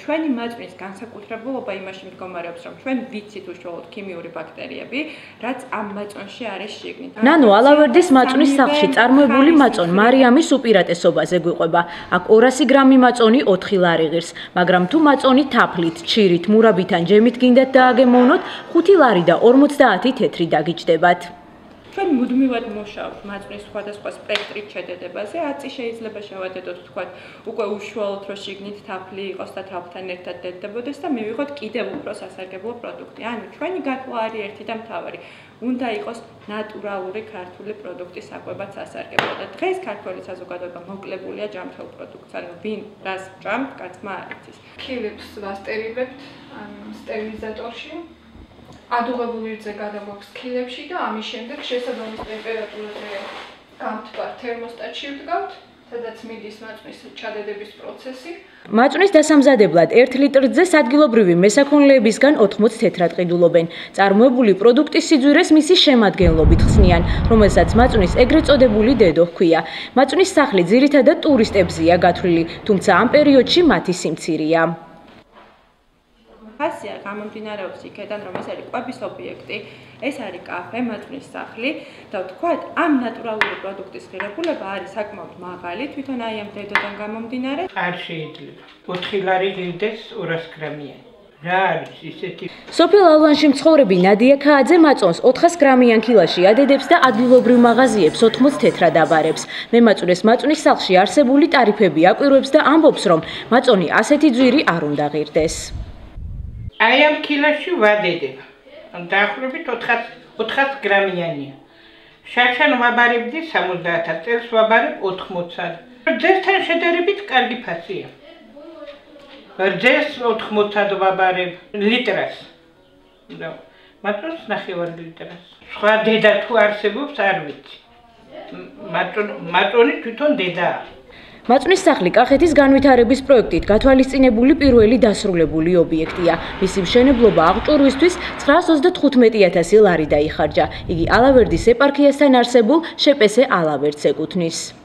ჩვენი მაწვნის განსაკუთრებულობა იმაში მდგომარეობს, რომ ჩვენ ვიცით უშუალოდ ქიმიური ბაქტერიები, რაც ამ მაწვანში არის შიგნით. ნანო ალავერდის მაწვნის სახლში წარმოებული მაწვან მარიამის უპირატესობაზე გვიყვება. აქ 200 გრამი მაწვანი 4 ლარი ღირს, მაგრამ თუ მაწვანი თაფლით, ჩირით, მურაბით ან ჯემით გინდათ დააგემოვნოთ, 5 ლარი და 50 თეთრი დაგიჯდებათ. ჩვენ მუდმივად მუშაობთ მაწვნის სხვადასხვა სპექტრით შედეგებაზე. აწი შეიძლება შევადედოთ თქვათ უკვე უშუალოდ რომ შიგნით თაფლი იყოს და თაფლთან ერთად დედდებოდეს და მივიღოთ კიდევ უფრო სასარგებლო პროდუქტი. ანუ ჩვენი გათვლა არის ერთი და მთავარი. უნდა იყოს ნატურალური ქართული პროდუქტის საკვებად სასარგებლო და დღეს ქართველი საზოგადოება მოკლებულია ჯამთელ პროდუქტს. ანუ ვინ რას ჭამთ, კაცმა არ იცის. ქილებს ვასტერილებთ სტერილიზატორში. ადუღებული რძე გადაგვაქვს ქილებში და ამის შემდეგ შესაბამის ტემპერატურაზე გამთბარ თერმოსტატში ვდგავთ, სადაც მიდის მაწვნის ჩადედების პროცესი. მაწვნის დასამზადებლად 1 ლიტრ რძეს ადგილობრივი მესაქონლეებისგან 80 თეთრად ყიდულობენ. წარმოებული პროდუქტის სიძვირეს მისი შემადგენლობით ხსნიან, რომელსაც მაწვნის ეგრეთ წოდებული დედო ჰქვია. მაწვნის სახლი ძირითადად ტურისტებზეა გათვლილი, თუმცა ამ პერიოდში მათი სიმცირეა. ფასია გამომდინარეობს იქედან, რომ ეს არის კვების ობიექტი, ეს არის კაფე, მაწვნის სახლი და ვთქვათ, ამ ნატურალური პროდუქტის ღირებულება არის საკმაოდ მაღალი, თვითონ აი ამ დედოდან გამომდინარე. არ შეიძლება. 4 ლარი ღირდეს 200 გრამიანი. რა არის ისეთი? სოფელ ალვანში მცხოვრები ნადია ქააძე მაწვანს 400 გრამიან კილოში ადედებს და ადგილობრივ მაღაზიებს 80 თეთრად აბარებს. მემაწვნეს მაწვნის სახლში არსებული ტარიფები აკვირვებს და ამბობს, რომ მაწვანი ასეთი ძვირი არ უნდა ღირდეს. აი ამ კილოში ვადედებ. დაახლოებით 400 გრამიანია. შარშან ვაბარებდი 70 წელს ვაბარებ 80. რძესთან შედარებით კარგი ფასია. რძეს 80 ვაბარებ ლიტრას. და მაწვანს 9 ლიტრას. სხვა დედა თუ არსებობს არ ვიცი. მაწვანი თვითონ დედაა. მაწვნის სახლი კახეთის განვითარების პროექტით გათვალისწინებული პირველი დასრულებული ობიექტია. მისი მშენებლობა აღჭურვისთვის 935,000 ლარი დაიხარჯა. იგი ალავერდის ეპარქიასთან არსებულ შეპესე ალავერდს ეკუთვნის.